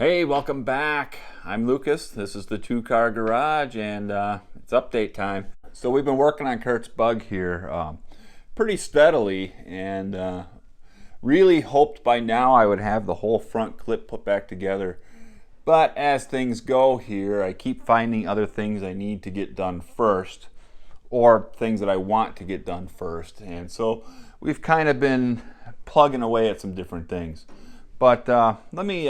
Hey, welcome back. I'm Lucas. This is the Two Car Garage, and it's update time. So we've been working on Curt's bug here pretty steadily, and really hoped by now I would have the whole front clip put back together. But as things go here, I keep finding other things I need to get done first, or things that I want to get done first. And so we've kind of been plugging away at some different things. But let me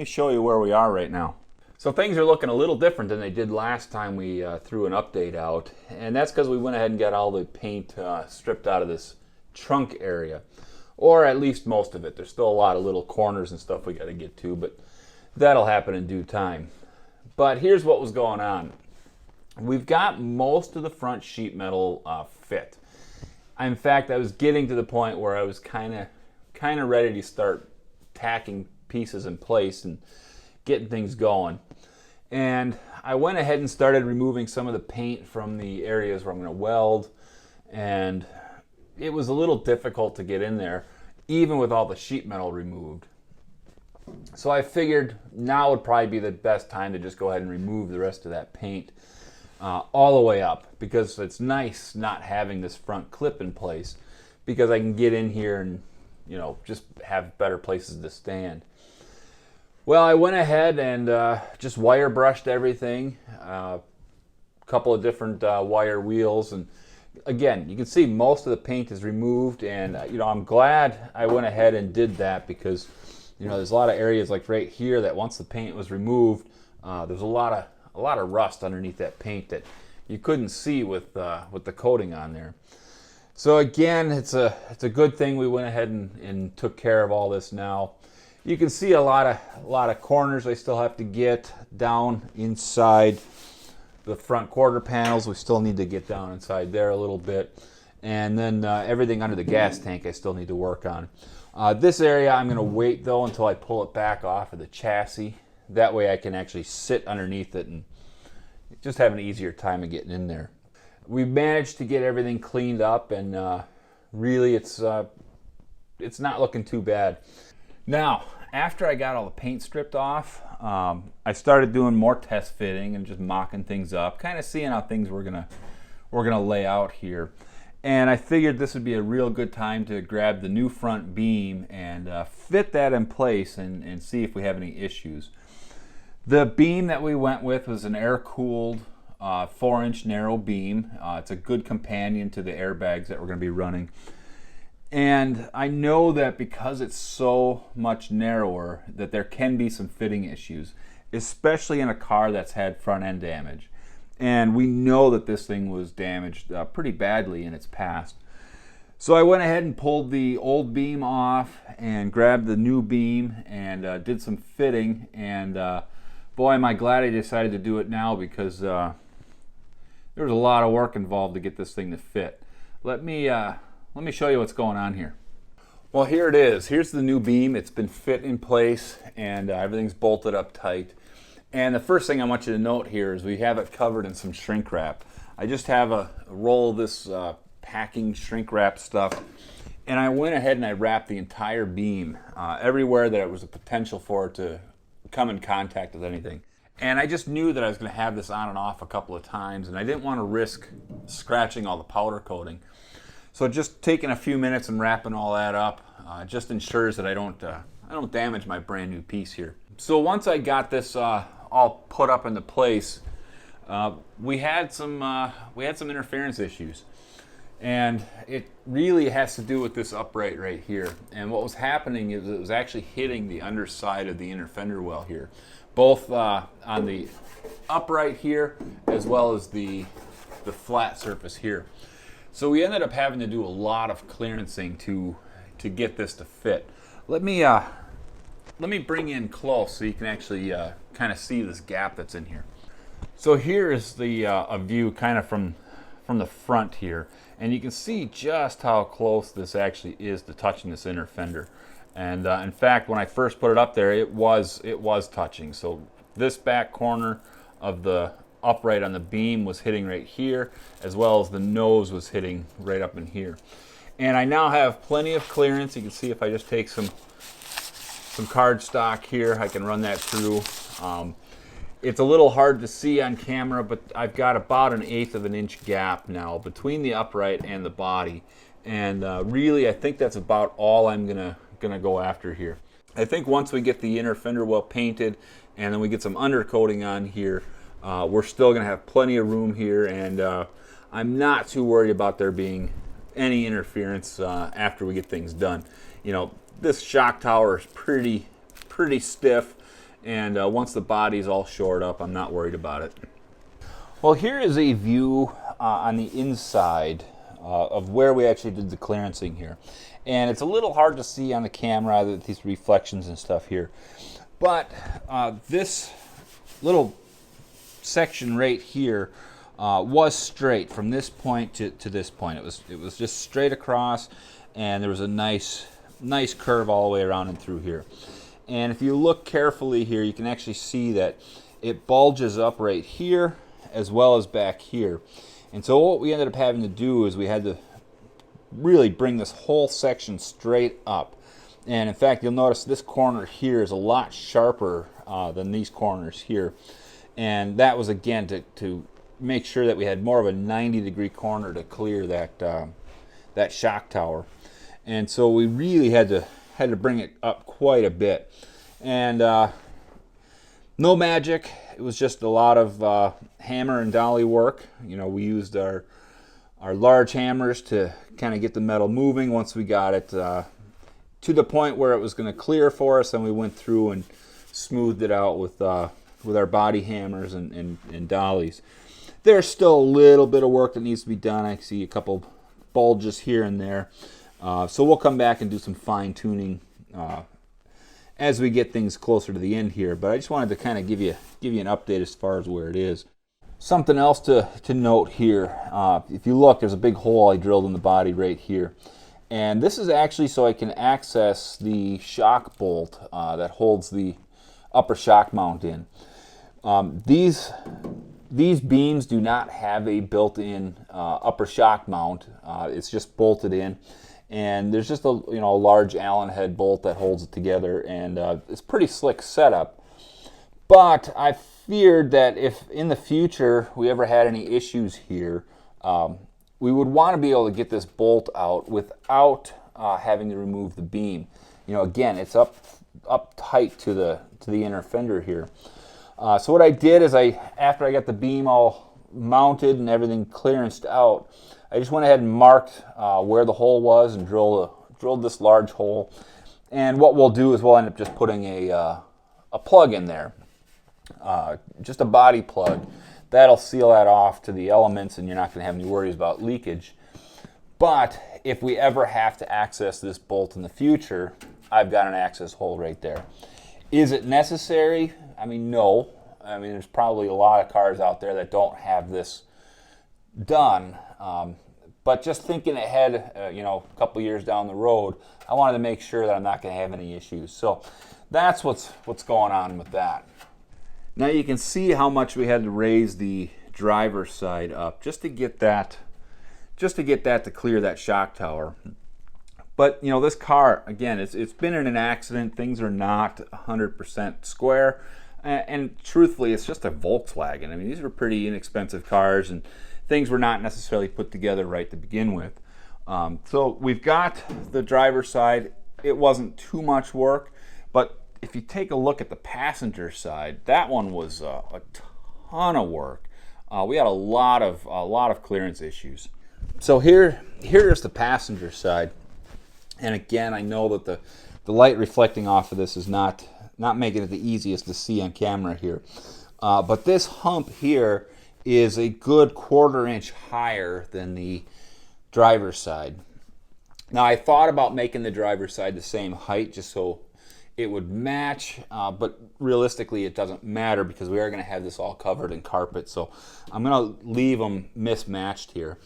show you where we are right now. So things are looking a little different than they did last time we threw an update out, and that's because we went ahead and got all the paint stripped out of this trunk area, or at least most of it. There's still a lot of little corners and stuff we got to get to, but that'll happen in due time. But here's what was going on. We've got most of the front sheet metal fit. In fact, I was getting to the point where I was kind of ready to start tacking pieces in place and getting things going. And I went ahead and started removing some of the paint from the areas where I'm going to weld, and it was a little difficult to get in there even with all the sheet metal removed. So I figured now would probably be the best time to just go ahead and remove the rest of that paint all the way up, because it's nice not having this front clip in place, because I can get in here and just have better places to stand. Well, I went ahead and just wire brushed everything, a couple of different wire wheels, and again, you can see most of the paint is removed, and I'm glad I went ahead and did that, because there's a lot of areas like right here that once the paint was removed, there's a lot of rust underneath that paint that you couldn't see with the coating on there. So again, it's a good thing we went ahead and took care of all this now. You can see a lot of corners I still have to get down inside the front quarter panels. We still need to get down inside there a little bit. And then everything under the gas tank I still need to work on. This area I'm going to wait though until I pull it back off of the chassis. That way I can actually sit underneath it and just have an easier time of getting in there. We've managed to get everything cleaned up, and really it's not looking too bad. Now, after I got all the paint stripped off, I started doing more test fitting and just mocking things up, kind of seeing how things were gonna lay out here. And I figured this would be a real good time to grab the new front beam and fit that in place and see if we have any issues. The beam that we went with was an air-cooled 4-inch narrow beam. It's a good companion to the airbags that we're going to be running. And I know that because it's so much narrower that there can be some fitting issues, especially in a car that's had front end damage. And we know that this thing was damaged pretty badly in its past. So I went ahead and pulled the old beam off and grabbed the new beam and did some fitting. And boy, am I glad I decided to do it now, because there was a lot of work involved to get this thing to fit. Let me show you what's going on here. Well, here it is. Here's the new beam. It's been fit in place, and everything's bolted up tight. And the first thing I want you to note here is we have it covered in some shrink wrap. I just have a roll of this packing shrink wrap stuff, and I went ahead and I wrapped the entire beam everywhere that there was a potential for it to come in contact with anything. And I just knew that I was going to have this on and off a couple of times, and I didn't want to risk scratching all the powder coating. So just taking a few minutes and wrapping all that up just ensures that I don't damage my brand new piece here. So once I got this all put up into place, we had some interference issues, and it really has to do with this upright right here. And what was happening is it was actually hitting the underside of the inner fender well here, both on the upright here as well as the flat surface here. So we ended up having to do a lot of clearancing to get this to fit. Let me bring you in close so you can actually kind of see this gap that's in here. So here is the a view kind of from the front here, and you can see just how close this actually is to touching this inner fender. And in fact, when I first put it up there, it was touching. So this back corner of the upright on the beam was hitting right here, as well as the nose was hitting right up in here. And I now have plenty of clearance. You can see if I just take some some cardstock here. I can run that through. It's a little hard to see on camera, but I've got about 1/8 of an inch gap now between the upright and the body. And really, I think that's about all I'm gonna go after here. I think once we get the inner fender well painted and then we get some undercoating on here, we're still gonna have plenty of room here, and I'm not too worried about there being any interference after we get things done. You know, this shock tower is pretty stiff, and once the body's all shored up, I'm not worried about it. Well, here is a view on the inside of where we actually did the clearancing here. And it's a little hard to see on the camera, these reflections and stuff here. But this little section right here was straight from this point to this point. It was just straight across, and there was a nice curve all the way around and through here. And if you look carefully here, you can actually see that it bulges up right here as well as back here. And so what we ended up having to do is we had to really bring this whole section straight up. And in fact, you'll notice this corner here is a lot sharper than these corners here. And that was, again, to make sure that we had more of a 90-degree corner to clear that shock tower. And so we really had to bring it up quite a bit. And no magic. It was just a lot of hammer and dolly work. You know, we used our large hammers to kind of get the metal moving. Once we got it to the point where it was going to clear for us, and we went through and smoothed it out with our body hammers and dollies. There's still a little bit of work that needs to be done. I see a couple bulges here and there. So we'll come back and do some fine tuning as we get things closer to the end here. But I just wanted to kind of give you an update as far as where it is. Something else to note here, if you look, there's a big hole I drilled in the body right here. And this is actually so I can access the shock bolt that holds the upper shock mount in. These beams do not have a built-in upper shock mount. It's just bolted in. And there's just a large Allen head bolt that holds it together, and it's a pretty slick setup. But I feared that if in the future we ever had any issues here, we would want to be able to get this bolt out without having to remove the beam. You know, again, it's up tight to the inner fender here. So what I did is after I got the beam all mounted and everything clearanced out, I just went ahead and marked where the hole was and drilled this large hole. And what we'll do is we'll end up just putting a plug in there, just a body plug. That'll seal that off to the elements, and you're not going to have any worries about leakage. But if we ever have to access this bolt in the future, I've got an access hole right there. Is it necessary? I mean, no. I mean, there's probably a lot of cars out there that don't have this done. But just thinking ahead, a couple years down the road, I wanted to make sure that I'm not going to have any issues. So that's what's going on with that. Now you can see how much we had to raise the driver's side up just to get that to clear that shock tower. But this car, again, it's been in an accident. Things are not 100% square, and truthfully, it's just a Volkswagen. I mean, these were pretty inexpensive cars, and things were not necessarily put together right to begin with. So we've got the driver's side. It wasn't too much work, but if you take a look at the passenger side, that one was a ton of work. We had a lot of clearance issues. So here's the passenger side, and again, I know that the light reflecting off of this is not making it the easiest to see on camera here, but this hump here is a good 1/4 inch higher than the driver's side. Now I thought about making the driver's side the same height just so it would match, but realistically it doesn't matter because we are going to have this all covered in carpet, so I'm going to leave them mismatched here.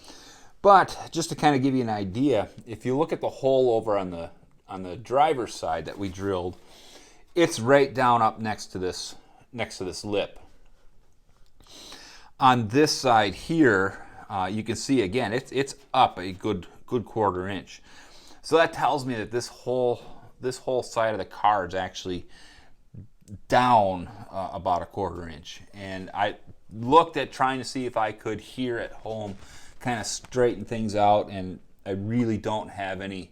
But just to kind of give you an idea, if you look at the hole over on the driver's side that we drilled, it's right down up next to this lip. On this side here, you can see again it's up a good 1/4 inch. So that tells me that this whole this whole side of the car is actually down about a 1/4 inch. And I looked at trying to see if I could here at home kind of straighten things out, and I really don't have any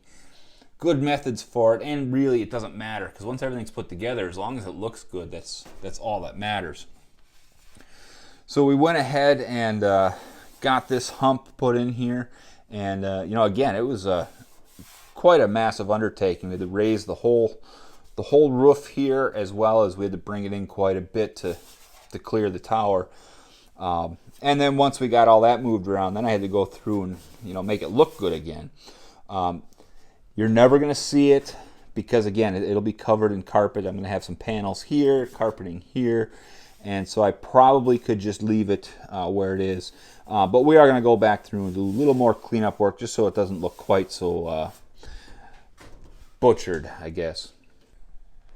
good methods for it. And really, it doesn't matter, because once everything's put together, as long as it looks good, that's all that matters. So we went ahead and got this hump put in here, and you know, again, it was quite a massive undertaking. We had to raise the whole roof here, as well as we had to bring it in quite a bit to clear the tower. And then once we got all that moved around, then I had to go through and, you know, make it look good again. You're never going to see it because, again, it'll be covered in carpet. I'm going to have some panels here, carpeting here, and so I probably could just leave it where it is. But we are going to go back through and do a little more cleanup work just so it doesn't look quite so butchered, I guess.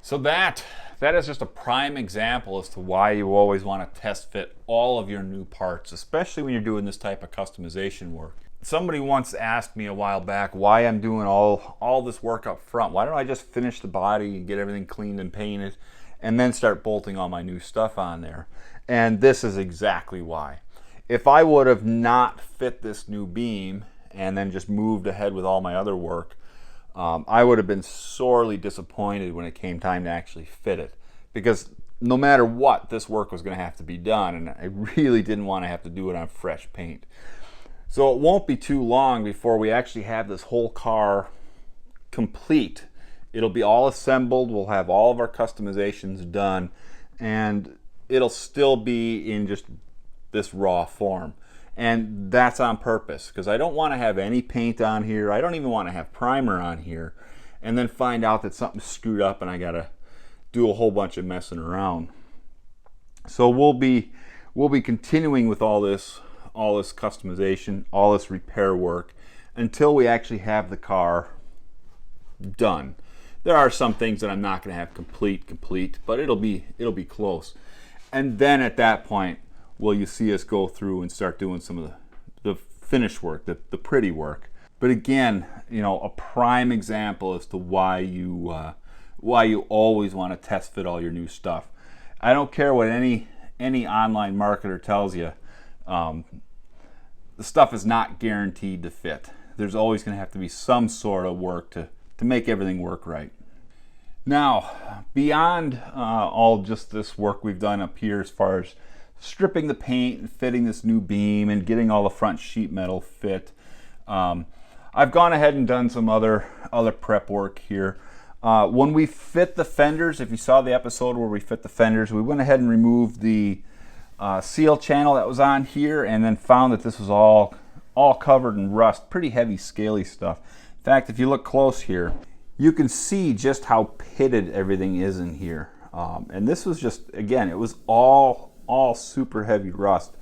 So that is just a prime example as to why you always want to test fit all of your new parts, especially when you're doing this type of customization work. Somebody once asked me a while back why I'm doing all this work up front. Why don't I just finish the body and get everything cleaned and painted and then start bolting all my new stuff on there? And this is exactly why. If I would have not fit this new beam and then just moved ahead with all my other work, I would have been sorely disappointed when it came time to actually fit it, because no matter what, this work was going to have to be done, and I really didn't want to have to do it on fresh paint. So it won't be too long before we actually have this whole car complete. It'll be all assembled, we'll have all of our customizations done, and it'll still be in just this raw form. And that's on purpose, because I don't want to have any paint on here. I don't even want to have primer on here and then find out that something's screwed up and I gotta do a whole bunch of messing around. So we'll be continuing with all this customization, all this repair work, until we actually have the car done. There are some things that I'm not going to have complete, but it'll be close. And then at that point, will you see us go through and start doing some of the finish work, the pretty work. But again, you know, a prime example as to why you always want to test fit all your new stuff. I don't care what any online marketer tells you. The stuff is not guaranteed to fit. There's always going to have to be some sort of work to make everything work right. Now, beyond all just this work we've done up here as far as stripping the paint and fitting this new beam and getting all the front sheet metal fit, I've gone ahead and done some other prep work here. When we fit the fenders, if you saw the episode where we fit the fenders, we went ahead and removed the seal channel that was on here, and then found that this was all covered in rust, pretty heavy scaly stuff. In fact, if you look close here, you can see just how pitted everything is in here. And this was just, again, it was all super heavy rust.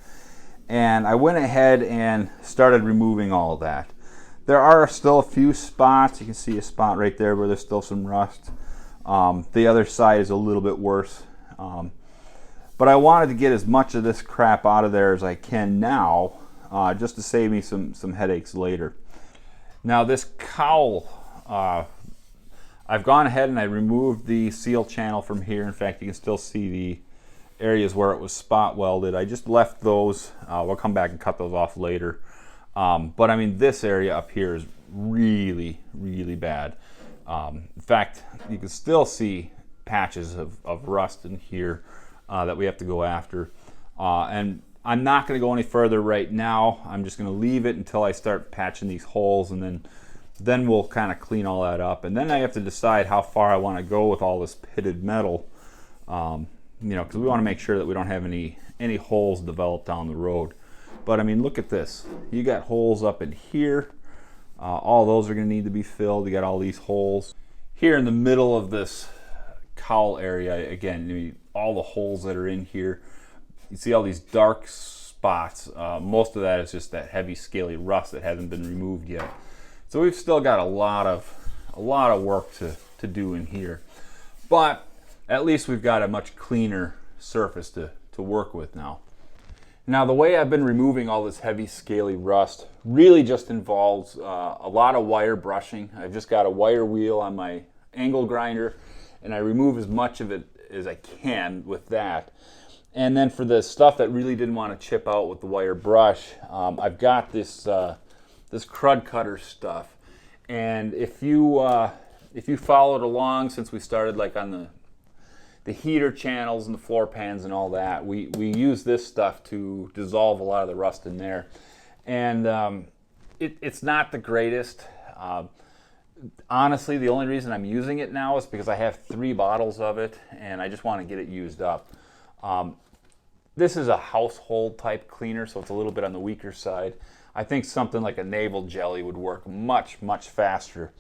And I went ahead and started removing all of that. There are still a few spots. You can see a spot right there where there's still some rust. The other side is a little bit worse. But I wanted to get as much of this crap out of there as I can now, just to save me some headaches later. Now this cowl, I've gone ahead and I removed the seal channel from here. In fact, you can still see the areas where it was spot welded. I just left those. We'll come back and cut those off later. But I mean, this area up here is really, really bad. In fact, you can still see patches of rust in here that we have to go after. And I'm not going to go any further right now. I'm just going to leave it until I start patching these holes, and then we'll kind of clean all that up. And then I have to decide how far I want to go with all this pitted metal. You know, because we want to make sure that we don't have any holes developed down the road. But I mean, look at this. You got holes up in here. All those are going to need to be filled. You got all these holes here in the middle of this cowl area. Again, I mean, all the holes that are in here. You see all these dark spots. Most of that is just that heavy, scaly rust that hasn't been removed yet. So we've still got a lot of work to do in here. But at least we've got a much cleaner surface to work with now. Now, the way I've been removing all this heavy, scaly rust really just involves a lot of wire brushing. I've just got a wire wheel on my angle grinder, and I remove as much of it as I can with that. And then for the stuff that really didn't want to chip out with the wire brush, I've got this this crud cutter stuff. And if you followed along since we started, like on the heater channels and the floor pans and all that, we use this stuff to dissolve a lot of the rust in there. And it's not the greatest. Honestly, the only reason I'm using it now is because I have 3 bottles of it and I just want to get it used up. This is a household type cleaner, so it's a little bit on the weaker side. I think something like a navel jelly would work much, much faster.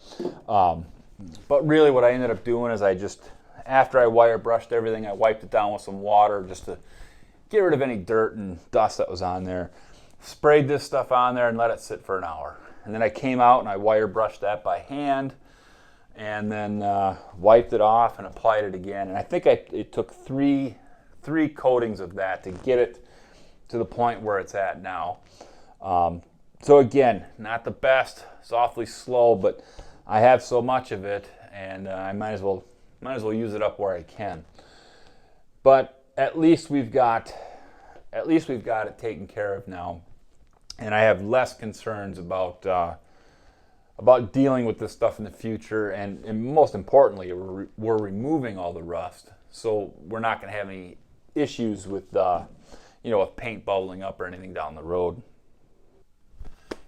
But really what I ended up doing is after I wire brushed everything, I wiped it down with some water just to get rid of any dirt and dust that was on there. Sprayed this stuff on there and let it sit for an hour. And then I came out and I wire brushed that by hand and then wiped it off and applied it again. And I think it took three coatings of that to get it to the point where it's at now. So again, not the best, it's awfully slow, but I have so much of it and I might as well use it up where I can. But at least we've got it taken care of now. And I have less concerns about dealing with this stuff in the future, and most importantly, we're removing all the rust, so we're not going to have any issues with with paint bubbling up or anything down the road.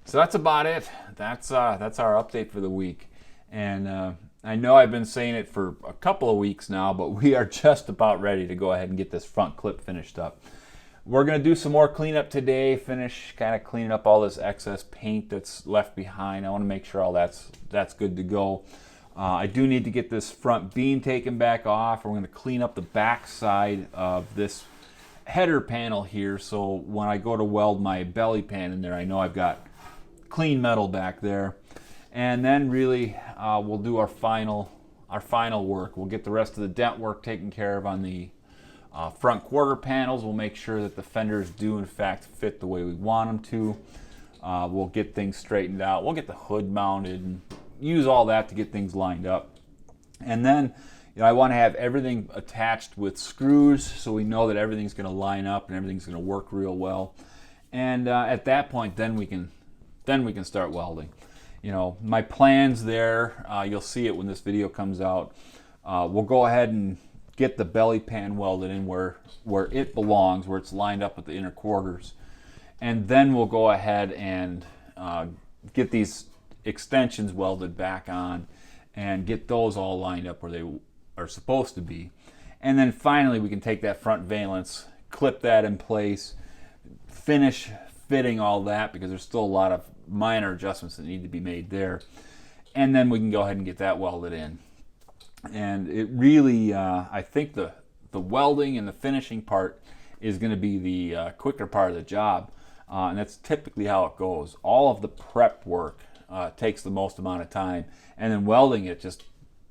So that's about it. That's our update for the week, and I know I've been saying it for a couple of weeks now, but we are just about ready to go ahead and get this front clip finished up. We're going to do some more cleanup today, finish kind of cleaning up all this excess paint that's left behind. I want to make sure all that's good to go. I do need to get this front beam taken back off. We're going to clean up the back side of this header panel here, so when I go to weld my belly pan in there, I know I've got clean metal back there. And then really we'll do our final work. We'll get the rest of the dent work taken care of on the front quarter panels. We'll make sure that the fenders do in fact fit the way we want them to. We'll get things straightened out. We'll get the hood mounted and use all that to get things lined up. And then I want to have everything attached with screws so we know that everything's going to line up and everything's going to work real well. And at that point, then we can start welding. My plans there, you'll see it when this video comes out. We'll go ahead and get the belly pan welded in where it belongs, where it's lined up with the inner quarters. And then we'll go ahead and get these extensions welded back on and get those all lined up where they are supposed to be. And then finally we can take that front valance, clip that in place, finish fitting all that because there's still a lot of minor adjustments that need to be made there. And then we can go ahead and get that welded in. And it really, I think the welding and the finishing part is going to be the quicker part of the job. And that's typically how it goes. All of the prep work takes the most amount of time. And then welding it just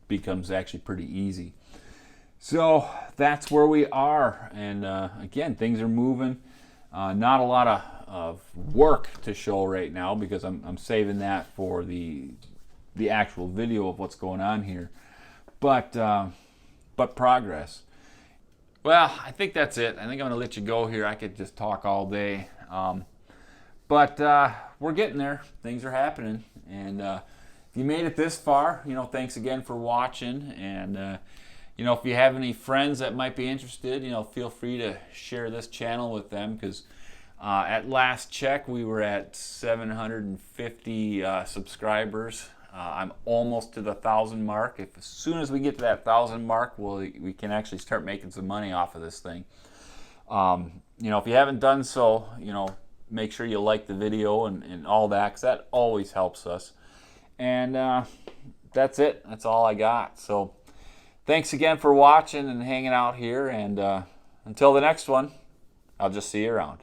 becomes actually pretty easy. So that's where we are. And again, things are moving. Not a lot of work to show right now because I'm saving that for the actual video of what's going on here. But progress. Well, I think that's it. I think I'm going to let you go here. I could just talk all day. But we're getting there. Things are happening. And if you made it this far, thanks again for watching. And, if you have any friends that might be interested, feel free to share this channel with them because at last check, we were at 750 subscribers. I'm almost to the 1,000 mark. As soon as we get to that 1,000 mark, we can actually start making some money off of this thing. If you haven't done so, make sure you like the video and all that, because that always helps us. And that's it. That's all I got. So thanks again for watching and hanging out here. And until the next one, I'll just see you around.